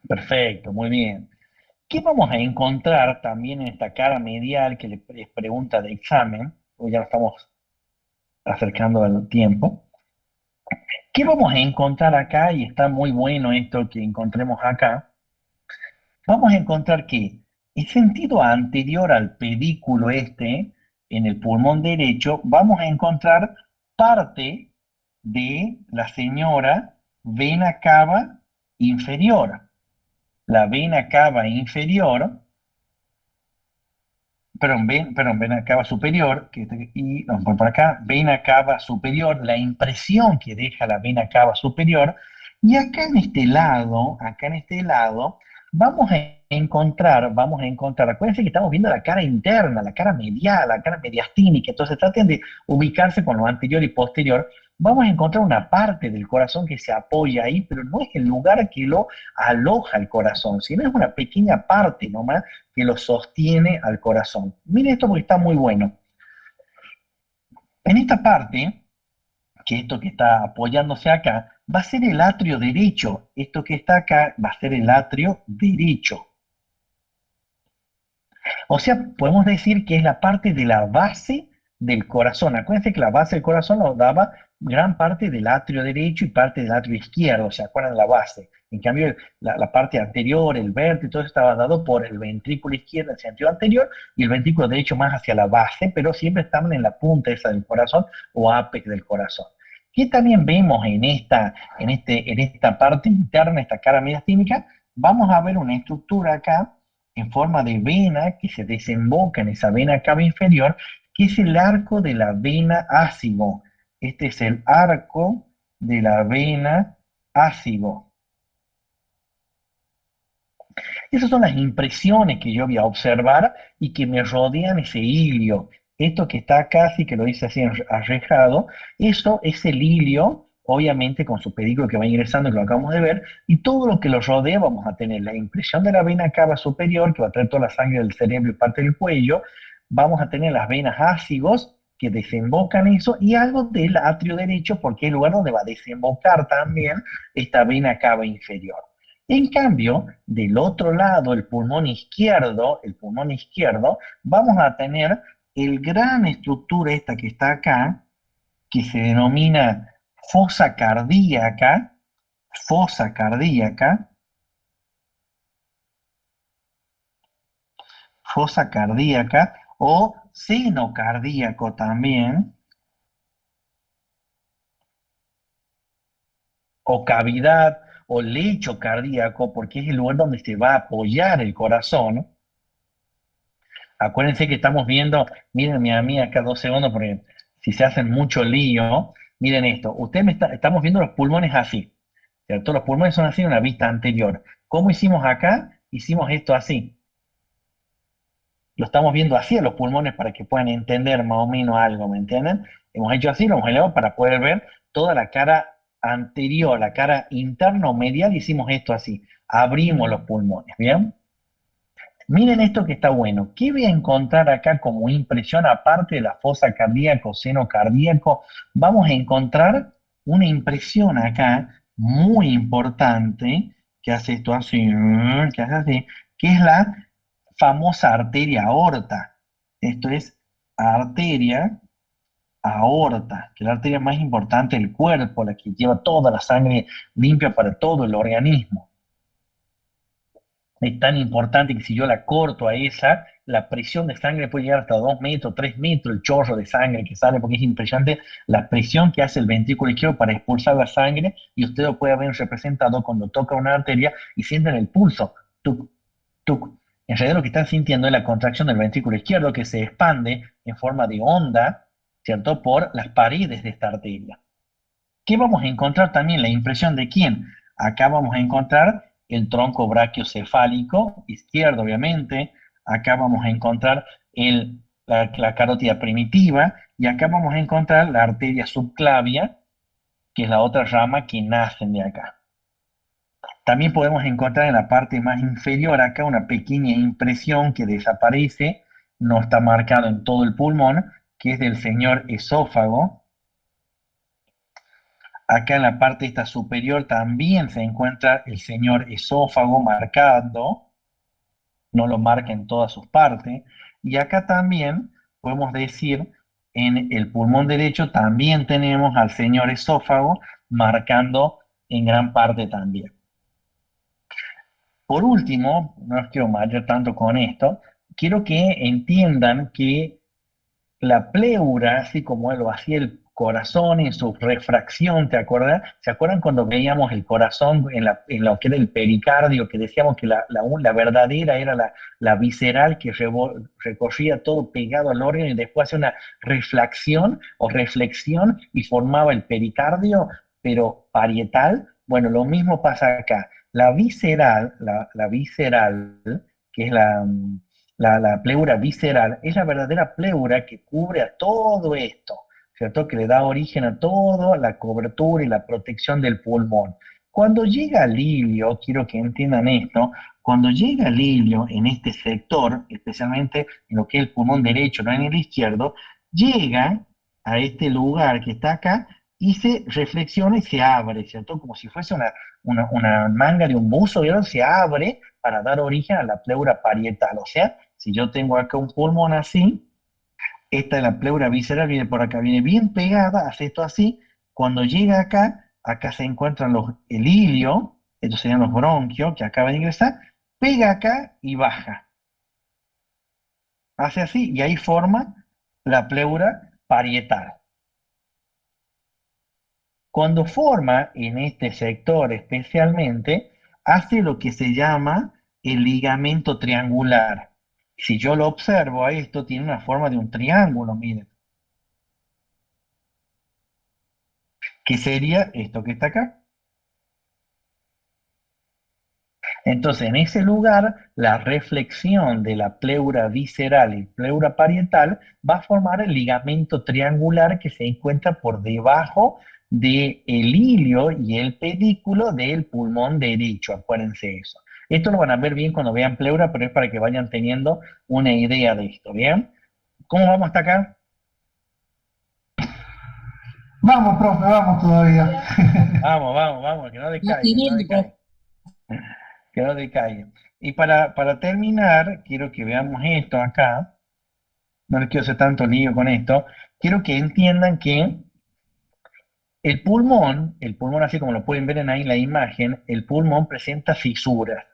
Perfecto, muy bien. ¿Qué vamos a encontrar también en esta cara medial que les pregunta de examen? Pues ya estamos acercando al tiempo. ¿Qué vamos a encontrar acá? Y está muy bueno esto que encontremos acá. Vamos a encontrar que en sentido anterior al pedículo este, en el pulmón derecho, vamos a encontrar parte de la señora vena cava inferior. La vena cava inferior, perdón, vena cava superior, y vamos por acá, vena cava superior, la impresión que deja la vena cava superior, y acá en este lado, vamos a encontrar, acuérdense que estamos viendo la cara interna, la cara medial, la cara mediastínica, entonces traten de ubicarse con lo anterior y posterior. Vamos a encontrar una parte del corazón que se apoya ahí, pero no es el lugar que lo aloja el corazón, sino es una pequeña parte nomás que lo sostiene al corazón. Mire esto porque está muy bueno. En esta parte, que esto que está apoyándose acá, va a ser el atrio derecho. Esto que está acá va a ser el atrio derecho. O sea, podemos decir que es la parte de la base del corazón. Acuérdense que la base del corazón nos daba gran parte del atrio derecho y parte del atrio izquierdo, ¿se acuerdan de la base? En cambio, la parte anterior, el vértice, todo eso estaba dado por el ventrículo izquierdo en sentido anterior y el ventrículo derecho más hacia la base, pero siempre estaban en la punta esa del corazón o apex del corazón. ¿Qué también vemos en esta parte interna, esta cara mediastínica? Vamos a ver una estructura acá en forma de vena que se desemboca en esa vena cava inferior, que es el arco de la vena ácido. Este es el arco de la vena ácido. Esas son las impresiones que yo voy a observar y que me rodean ese hilio. Esto que está acá, sí que lo dice así arrejado, eso es el hilio, obviamente con su pedículo que va ingresando, que lo acabamos de ver, y todo lo que lo rodea vamos a tener la impresión de la vena cava superior, que va a traer toda la sangre del cerebro y parte del cuello, vamos a tener las venas ácigos, que desembocan eso, y algo del atrio derecho, porque es el lugar donde va a desembocar también esta vena cava inferior. En cambio, del otro lado, el pulmón izquierdo, vamos a tener el gran estructura esta que está acá, que se denomina fosa cardíaca, fosa cardíaca, fosa cardíaca o seno cardíaco también, o cavidad o lecho cardíaco, porque es el lugar donde se va a apoyar el corazón. Acuérdense que estamos viendo, mírenme a mí acá 2 segundos, porque si se hacen mucho lío, miren esto, estamos viendo los pulmones así, ¿cierto? Los pulmones son así en una vista anterior. ¿Cómo hicimos acá? Hicimos esto así. Lo estamos viendo así a los pulmones para que puedan entender más o menos algo, ¿me entienden? Hemos hecho así, lo hemos elevado para poder ver toda la cara anterior, la cara interna o medial, hicimos esto así. Abrimos los pulmones, ¿bien? Miren esto que está bueno. ¿Qué voy a encontrar acá como impresión aparte de la fosa cardíaca o seno cardíaco? Vamos a encontrar una impresión acá muy importante que hace esto así, que hace así, que es la famosa arteria aorta. Esto es arteria aorta, que es la arteria más importante del cuerpo, la que lleva toda la sangre limpia para todo el organismo. Es tan importante que si yo la corto a esa, la presión de sangre puede llegar hasta 2 metros, 3 metros, el chorro de sangre que sale, porque es impresionante la presión que hace el ventrículo izquierdo para expulsar la sangre, y usted lo puede ver representado cuando toca una arteria y sienten el pulso, tuc, tuc. En realidad lo que están sintiendo es la contracción del ventrículo izquierdo que se expande en forma de onda, ¿cierto? Por las paredes de esta arteria. ¿Qué vamos a encontrar también? La impresión de quién. Acá vamos a encontrar el tronco brachiocefálico izquierdo, obviamente. Acá vamos a encontrar la carótida primitiva. Y acá vamos a encontrar la arteria subclavia, que es la otra rama que nace de acá. También podemos encontrar en la parte más inferior acá una pequeña impresión que desaparece, no está marcado en todo el pulmón, que es del señor esófago. Acá en la parte esta superior también se encuentra el señor esófago marcado, no lo marca en todas sus partes. Y acá también podemos decir, en el pulmón derecho también tenemos al señor esófago marcando en gran parte también. Por último, no os quiero marear tanto con esto, quiero que entiendan que la pleura, así como lo hacía corazón, en su refracción, ¿te acuerdas? ¿Se acuerdan cuando veíamos el corazón en lo que era el pericardio, que decíamos que la verdadera era la visceral que recorría todo pegado al órgano y después hacía una reflexión o reflexión y formaba el pericardio, pero parietal? Bueno, lo mismo pasa acá. La visceral, la visceral, que es la pleura visceral, es la verdadera pleura que cubre a todo esto, ¿cierto? Que le da origen a todo, la cobertura y la protección del pulmón. Cuando llega el hilio, quiero que entiendan esto, cuando llega el hilio en este sector, especialmente en lo que es el pulmón derecho, no en el izquierdo, llega a este lugar que está acá y se reflexiona y se abre, ¿cierto? Como si fuese una manga de un buzo, ¿vieron? Se abre para dar origen a la pleura parietal. O sea, si yo tengo acá un pulmón así, esta es la pleura visceral, viene por acá, viene bien pegada, hace esto así. Cuando llega acá, acá se encuentran el hilio, estos serían los bronquios que acaba de ingresar, pega acá y baja. Hace así y ahí forma la pleura parietal. Cuando forma en este sector especialmente, hace lo que se llama el ligamento triangular. Si yo lo observo a esto, tiene una forma de un triángulo, miren, que sería esto que está acá. Entonces, en ese lugar, la reflexión de la pleura visceral y pleura parietal va a formar el ligamento triangular que se encuentra por debajo del hilio y el pedículo del pulmón derecho. Acuérdense eso. Esto lo van a ver bien cuando vean pleura, pero es para que vayan teniendo una idea de esto, ¿bien? ¿Cómo vamos hasta acá? Vamos, profe, vamos todavía. Vamos, vamos, vamos, que no Vamos decaigan, que no tirando, profe. decaigan. Que no decaigan. Y para terminar, quiero que veamos esto acá. No les quiero hacer tanto lío con esto. Quiero que entiendan que el pulmón así como lo pueden ver en ahí en la imagen, el pulmón presenta fisuras.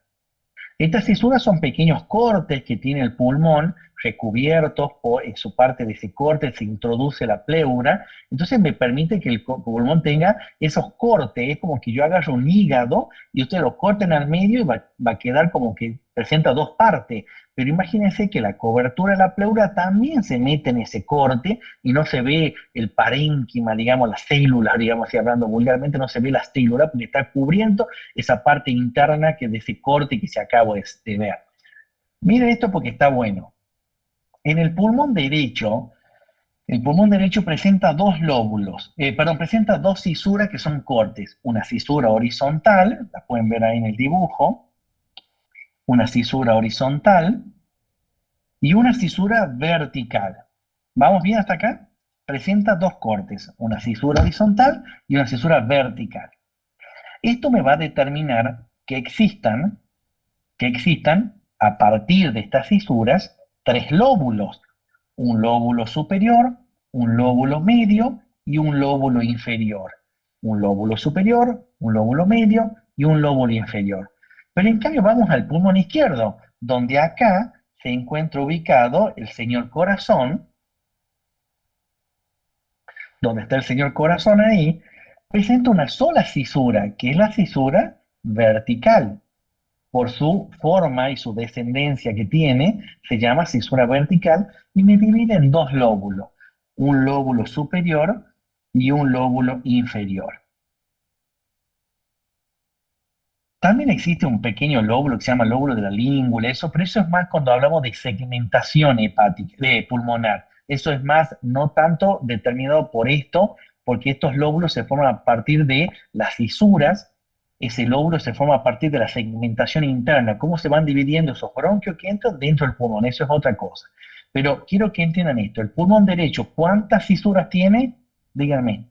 Estas fisuras son pequeños cortes que tiene el pulmón recubiertos por en su parte de ese corte se introduce la pleura, entonces me permite que el pulmón tenga esos cortes, es como que yo agarro un hígado y ustedes lo corten al medio y va a quedar como que presenta dos partes, pero imagínense que la cobertura de la pleura también se mete en ese corte y no se ve el parénquima, digamos, las células, digamos, así hablando vulgarmente, no se ve la célula porque está cubriendo esa parte interna que de ese corte que se acabo de ver. Miren esto porque está bueno. En el pulmón derecho presenta dos lóbulos, presenta dos cisuras que son cortes. Una cisura horizontal, la pueden ver ahí en el dibujo, una cisura horizontal y una cisura vertical. ¿Vamos bien hasta acá? Presenta dos cortes, una cisura horizontal y una cisura vertical. Esto me va a determinar que existan a partir de estas fisuras tres lóbulos, un lóbulo superior, un lóbulo medio y un lóbulo inferior. Un lóbulo superior, un lóbulo medio y un lóbulo inferior. Pero en cambio vamos al pulmón izquierdo, donde acá se encuentra ubicado el señor corazón, donde está el señor corazón ahí, presenta una sola cisura, que es la cisura vertical. Por su forma y su descendencia que tiene, se llama cisura vertical y me divide en dos lóbulos, un lóbulo superior y un lóbulo inferior. También existe un pequeño lóbulo que se llama lóbulo de la língula, pero eso es más cuando hablamos de segmentación hepática, de pulmonar. Eso es más, no tanto determinado por esto, porque estos lóbulos se forman a partir de las fisuras, ese lóbulo se forma a partir de la segmentación interna, cómo se van dividiendo esos bronquios que entran dentro del pulmón, eso es otra cosa. Pero quiero que entiendan esto, el pulmón derecho, ¿cuántas fisuras tiene? Díganme.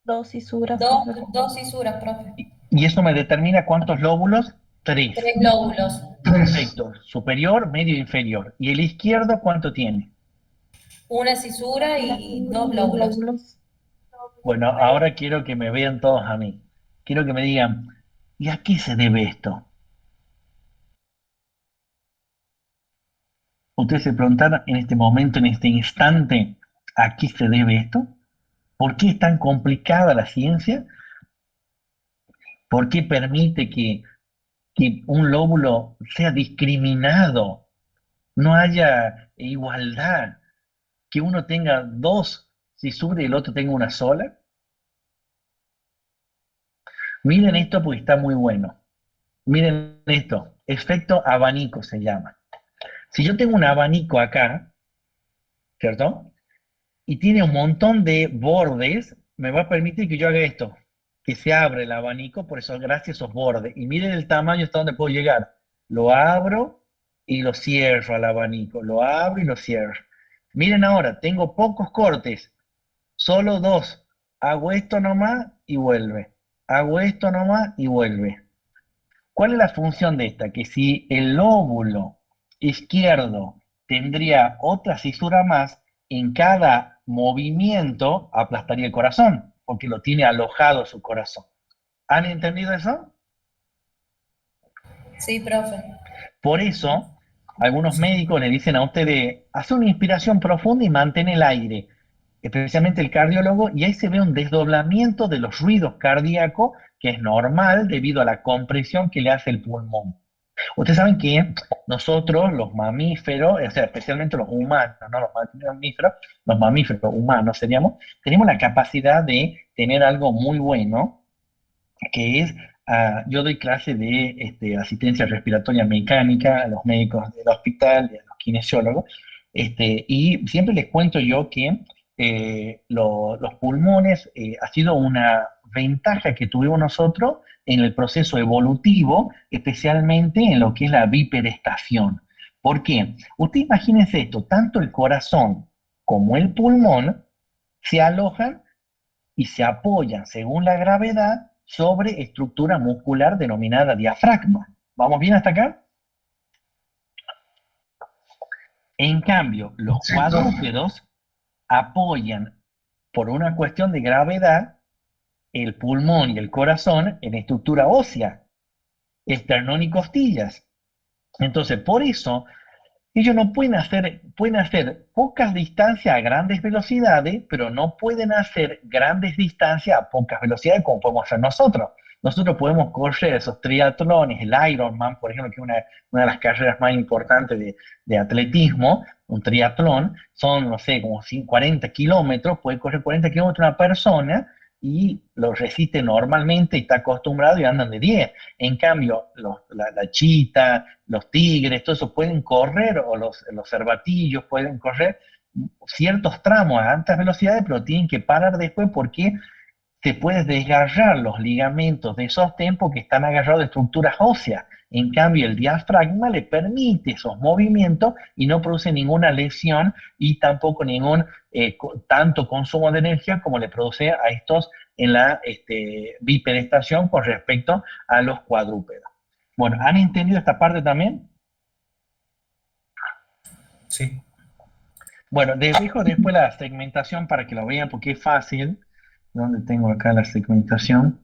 Dos cisuras, Dos, profesor. dos cisuras, profe. Y eso me determina cuántos lóbulos. Tres. Tres lóbulos. Tres. Perfecto. Superior, medio, inferior. ¿Y el izquierdo cuánto tiene? Una cisura y dos Dos lóbulos. lóbulos. Bueno, ahora quiero que me vean todos a mí. Quiero que me digan, ¿y a qué se debe esto? Ustedes se preguntaron en este momento, en este instante, ¿a qué se debe esto? ¿Por qué es tan complicada la ciencia? ¿Por qué permite que un lóbulo sea discriminado? No haya igualdad, que uno tenga dos cisuras y el otro tenga una sola. Miren esto porque está muy bueno. Miren esto, efecto abanico se llama. Si yo tengo un abanico acá, ¿cierto? Y tiene un montón de bordes, me va a permitir que yo haga esto, que se abre el abanico, por eso gracias a esos bordes. Y miren el tamaño hasta donde puedo llegar. Lo abro y lo cierro al abanico, lo abro y lo cierro. Miren ahora, tengo pocos cortes, solo dos. Hago esto nomás y vuelve. Hago esto nomás y vuelve. ¿Cuál es la función de esta? Que si el lóbulo izquierdo tendría otra cisura más, en cada movimiento aplastaría el corazón, porque lo tiene alojado su corazón. ¿Han entendido eso? Sí, profe. Por eso, algunos Sí. médicos le dicen a ustedes, hace una inspiración profunda y mantén el aire, especialmente el cardiólogo, y ahí se ve un desdoblamiento de los ruidos cardíacos, que es normal debido a la compresión que le hace el pulmón. Ustedes saben que nosotros, los mamíferos, o sea, especialmente los humanos, no los mamíferos, los mamíferos humanos seríamos, tenemos la capacidad de tener algo muy bueno, que es, yo doy clase de asistencia respiratoria mecánica a los médicos del hospital y a los kinesiólogos, y siempre les cuento yo que los pulmones ha sido una ventaja que tuvimos nosotros en el proceso evolutivo, especialmente en lo que es la biperestación. ¿Por qué? Usted imagínese esto, tanto el corazón como el pulmón se alojan y se apoyan, según la gravedad, sobre estructura muscular denominada diafragma. ¿Vamos bien hasta acá? En cambio, los Sí, profe. cuadrúpedos apoyan, por una cuestión de gravedad, el pulmón y el corazón en estructura ósea, esternón y costillas. Entonces, por eso ellos no pueden hacer pocas distancias a grandes velocidades, pero no pueden hacer grandes distancias a pocas velocidades como podemos hacer nosotros. Nosotros podemos correr esos triatlones, el Ironman, por ejemplo, que es una de las carreras más importantes de atletismo, un triatlón, son, no sé, como 40 kilómetros, puede correr 40 kilómetros una persona y lo resiste normalmente y está acostumbrado y andan de 10. En cambio, la chita, los tigres, todo eso pueden correr, o los cervatillos pueden correr ciertos tramos a altas velocidades, pero tienen que parar después porque se puede desgarrar los ligamentos de sostén porque están agarrados de estructuras óseas. En cambio, el diafragma le permite esos movimientos y no produce ninguna lesión y tampoco ningún tanto consumo de energía como le produce a estos en la biperestación con respecto a los cuadrúpedos. Bueno, ¿han entendido esta parte también? Sí. Bueno, dejo después la segmentación para que lo vean porque es fácil. ¿Dónde tengo acá la segmentación?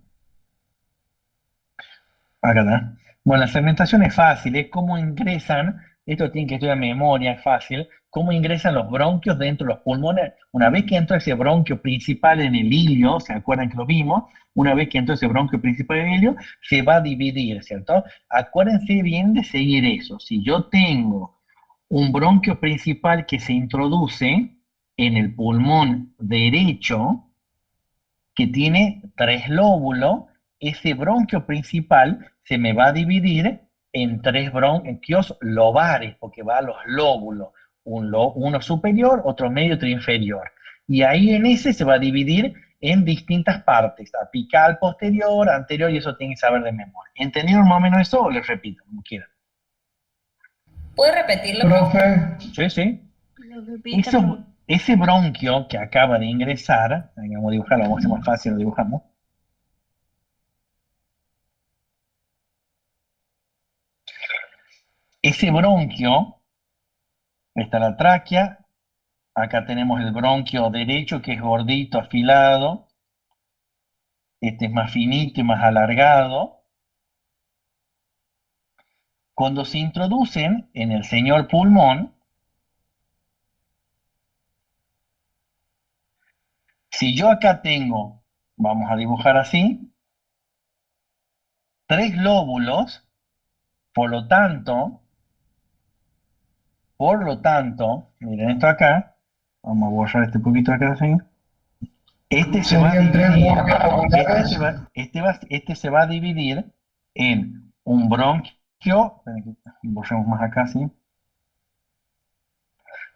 Acá está. Bueno, la segmentación es fácil, es cómo ingresan, esto tiene que estudiar memoria, es fácil, cómo ingresan los bronquios dentro de los pulmones. Una vez que entra ese bronquio principal en el ilio, ¿se acuerdan que lo vimos? Una vez que entra ese bronquio principal en el ilio, se va a dividir, ¿cierto? Acuérdense bien de seguir eso. Si yo tengo un bronquio principal que se introduce en el pulmón derecho, que tiene tres lóbulos, ese bronquio principal se me va a dividir en tres bronquios lobares, porque va a los lóbulos, uno superior, otro medio, otro inferior. Y ahí en ese se va a dividir en distintas partes, apical, posterior, anterior, y eso tienen que saber de memoria. ¿Entendieron más o menos eso o les repito, como quieran? ¿Puede repetirlo, profe? Profe, Sí, sí. Lo repite, Ese bronquio que acaba de ingresar, vamos a dibujarlo, vamos a hacer más fácil, lo dibujamos. Ese bronquio, está la tráquea, acá tenemos el bronquio derecho que es gordito, afilado, este es más finito y más alargado. Cuando se introducen en el señor pulmón, Si yo acá tengo, vamos a dibujar así, 3 lóbulos, por lo tanto, miren esto acá, vamos a borrar este poquito acá así. Este se va a Serían 3 dividir, bronquios lobulares. este se va a dividir en un bronquio, esperen que borremos más acá, ¿sí?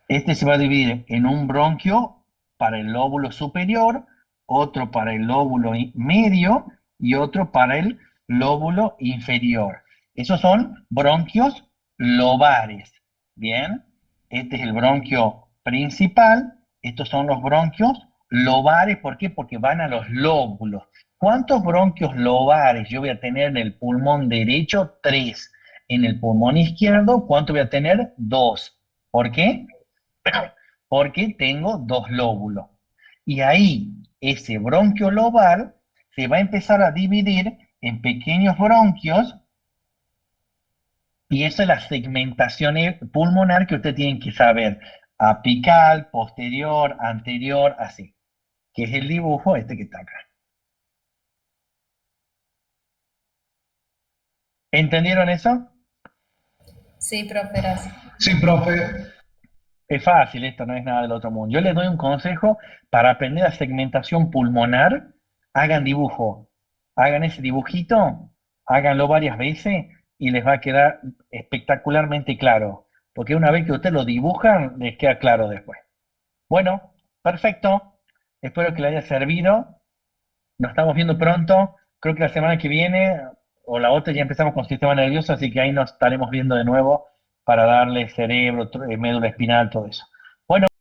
Este se va a dividir en un bronquio para el lóbulo superior, otro para el lóbulo medio y otro para el lóbulo inferior. Esos son bronquios lobares, ¿bien? Este es el bronquio principal, estos son los bronquios lobares, ¿por qué? Porque van a los lóbulos. ¿Cuántos bronquios lobares yo voy a tener en el pulmón derecho? 3. En el pulmón izquierdo, ¿cuánto voy a tener? 2. ¿Por qué? Porque tengo 2 lóbulos. Y ahí, ese bronquio lobar se va a empezar a dividir en pequeños bronquios, y esa es la segmentación pulmonar que ustedes tienen que saber. Apical, posterior, anterior, así. Que es el dibujo este que está acá. ¿Entendieron eso? Sí, profe, gracias. Sí, profe. Es fácil, esto no es nada del otro mundo. Yo les doy un consejo para aprender la segmentación pulmonar. Hagan dibujo, hagan ese dibujito, háganlo varias veces y les va a quedar espectacularmente claro. Porque una vez que ustedes lo dibujan, les queda claro después. Bueno, perfecto. Espero que les haya servido. Nos estamos viendo pronto. Creo que la semana que viene o la otra ya empezamos con sistema nervioso, así que ahí nos estaremos viendo de nuevo para darle cerebro, médula espinal, todo eso. Bueno.